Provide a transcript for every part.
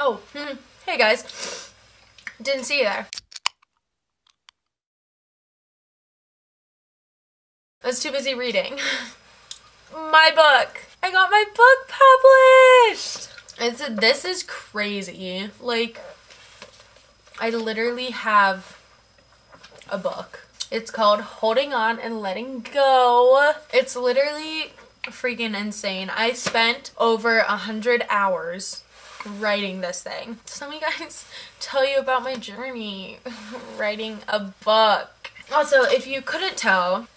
Oh, hey guys. Didn't see you there. I was too busy reading my book. I got my book published. This is crazy. Like, I literally have a book. It's called Holding On and Letting Go. It's literally freaking insane. I spent over 100 hours writing this thing. So let me guys tell you about my journey writing a book. Also, if you couldn't tell,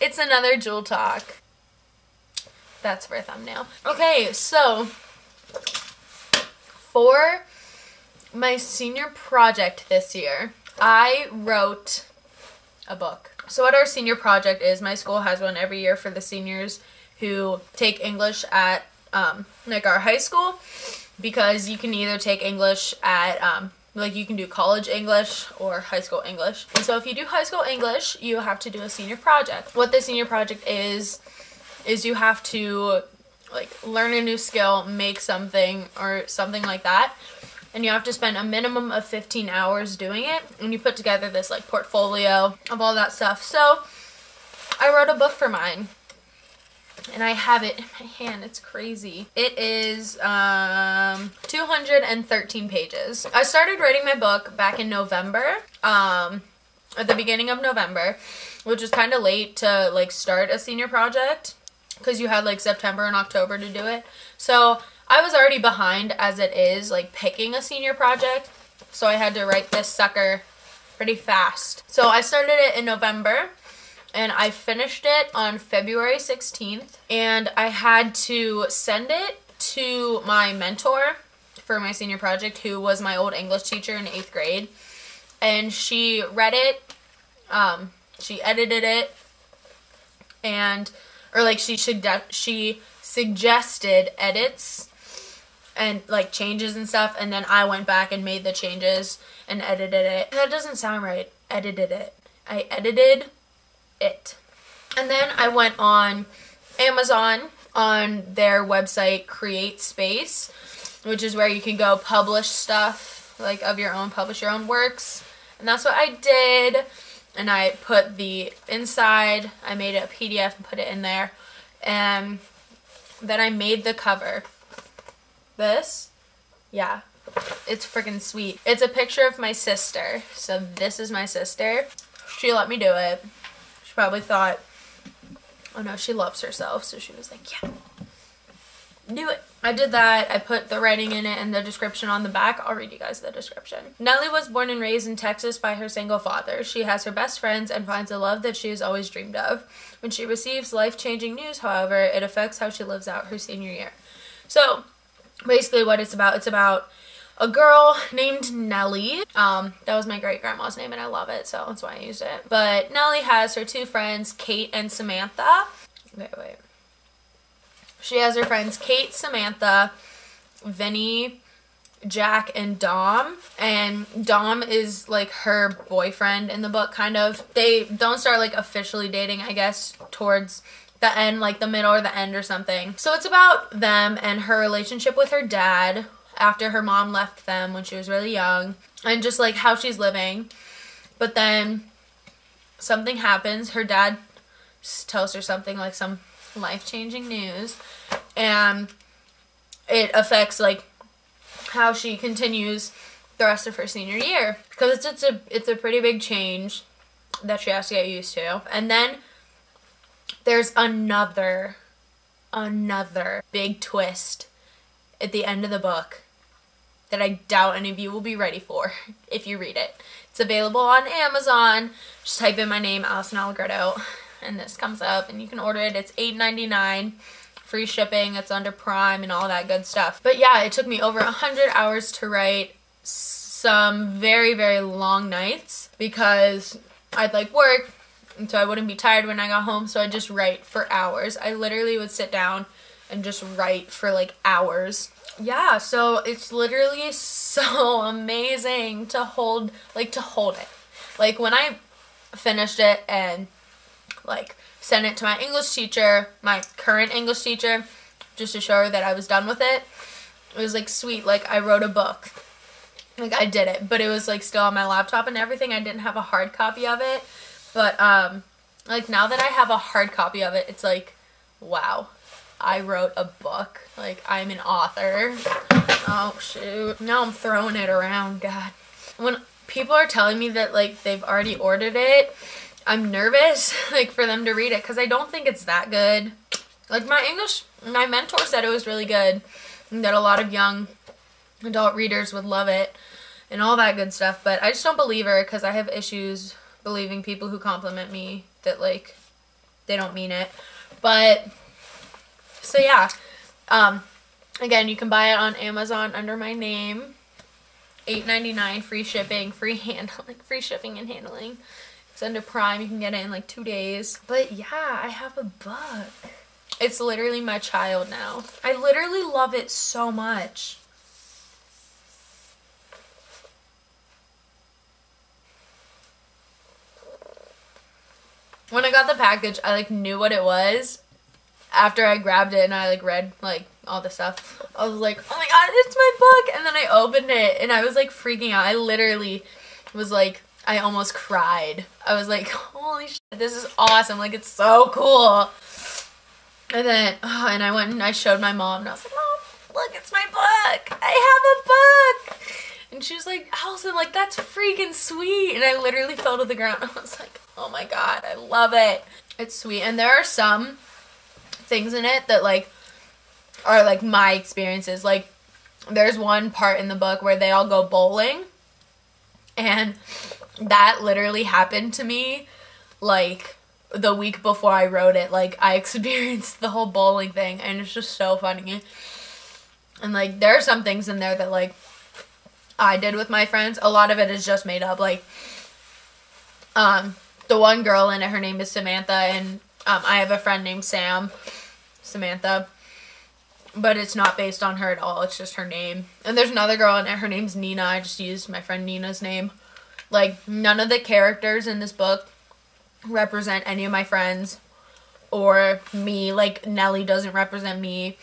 it's another Jewel Talk. That's for a thumbnail. Okay, so for my senior project this year, I wrote a book. So what our senior project is, my school has one every year for the seniors who take English at like our high school, because you can either take English at like you can do college English or high school English. And so if you do high school English, you have to do a senior project. What the senior project is you have to like learn a new skill, make something or something like that. And you have to spend a minimum of 15 hours doing it. And you put together this like portfolio of all that stuff. So I wrote a book for mine. And I have it in my hand. It's crazy. It is 213 pages. I started writing my book back in November. At the beginning of November, which is kind of late to like start a senior project because you had like September and October to do it. So I was already behind as it is, like picking a senior project. So I had to write this sucker pretty fast. So I started it in November. And I finished it on February 16th, and I had to send it to my mentor for my senior project, who was my old English teacher in 8th grade. And she read it, she edited it, and, or like she suggested edits and like changes and stuff, and then I went back and made the changes and edited it. That doesn't sound right. Edited it. I edited it. And then I went on Amazon on their website Create Space, which is where you can go publish stuff like of your own, publish your own works. And that's what I did. And I put the inside, I made it a PDF and put it in there. And then I made the cover. This, yeah, it's freaking sweet. It's a picture of my sister. So this is my sister. She let me do it. Probably thought, oh no, she loves herself, so she was like, yeah, do it. I did that. I put the writing in it and the description on the back. I'll read you guys the description. Nellie was born and raised in Texas by her single father. She has her best friends and finds a love that she has always dreamed of. When she receives life-changing news, however, it affects how she lives out her senior year. So basically what it's about a girl named Nellie. That was my great-grandma's name, and I love it, so that's why I used it. But Nellie has her two friends, Kate and Samantha. Wait. She has her friends Kate, Samantha, Vinny, Jack, and Dom. And Dom is, like, her boyfriend in the book, kind of. They don't start, like, officially dating, I guess, towards the end, like, the middle or the end or something. So it's about them and her relationship with her dad after her mom left them when she was really young, and just like how she's living. But then something happens. Her dad tells her something, like some life-changing news, and it affects like how she continues the rest of her senior year, because it's a pretty big change that she has to get used to. And then there's another big twist at the end of the book that I doubt any of you will be ready for if you read it. It's available on Amazon. Just type in my name, Allison Allegretto, and this comes up, and you can order it. It's $8.99, free shipping. It's under Prime and all that good stuff. But yeah, it took me over 100 hours to write, some very, very long nights, because I'd like work, and so I wouldn't be tired when I got home, so I'd just write for hours. I literally would sit down and just write for like hours. Yeah, so it's literally so amazing to hold it. Like when I finished it and like sent it to my English teacher, my current English teacher, just to show her that I was done with it, It was like sweet, like I wrote a book. Like I did it, but it was like still on my laptop and everything. I didn't have a hard copy of it. But like now that I have a hard copy of it, it's like, wow, I wrote a book. Like I'm an author. Oh shoot. Now I'm throwing it around, God. When people are telling me that like they've already ordered it, I'm nervous like for them to read it because I don't think it's that good. Like my mentor said it was really good and that a lot of young adult readers would love it and all that good stuff, but I just don't believe her because I have issues believing people who compliment me that like they don't mean it. But so yeah, again, you can buy it on Amazon under my name. $8.99, free shipping, free shipping and handling. It's under Prime. You can get it in like 2 days. But yeah, I have a book. It's literally my child now. I literally love it so much. When I got the package, I like knew what it was after I grabbed it and I like read like all the stuff. I was like, oh my god, it's my book. And then I opened it and I was like freaking out. I literally was like, I almost cried. I was like, holy shit, this is awesome. Like, it's so cool. And then, and I went and I showed my mom and I was like, Mom, look, it's my book. I have a book. And she was like, Allison, like, that's freaking sweet. And I literally fell to the ground. I was like, oh my god, I love it. It's sweet. And there are some things in it that like are like my experiences. Like there's one part in the book where they all go bowling, and that literally happened to me like the week before I wrote it. Like I experienced the whole bowling thing and it's just so funny. And like there are some things in there that like I did with my friends. A lot of it is just made up. Like the one girl in it, her name is Samantha, and I have a friend named Samantha, but it's not based on her at all. It's just her name. And there's another girl in it, her name's Nina. I just used my friend Nina's name. Like none of the characters in this book represent any of my friends or me. Like Nellie doesn't represent me.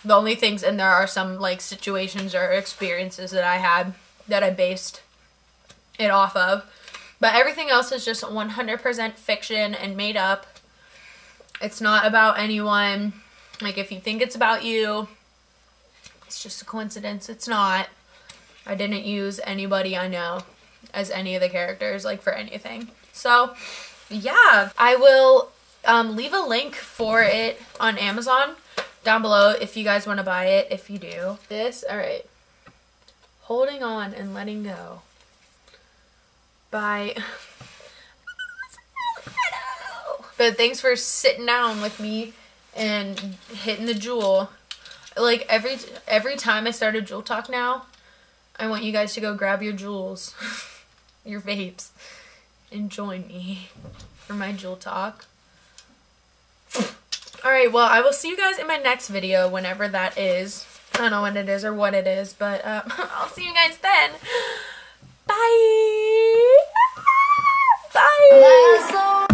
The only things in there are some like situations or experiences that I had that I based it off of. But everything else is just 100% fiction and made up. It's not about anyone. Like, if you think it's about you, it's just a coincidence. It's not. I didn't use anybody I know as any of the characters, like, for anything. So, yeah. I will leave a link for it on Amazon down below if you guys want to buy it, if you do. Alright. Holding On and Letting Go by... But thanks for sitting down with me and hitting the Juul. Like every time I start a Juul talk now, I want you guys to go grab your Juuls, your vapes, and join me for my Juul talk. Alright, well, I will see you guys in my next video, whenever that is. I don't know when it is or what it is, but I'll see you guys then. Bye! Bye!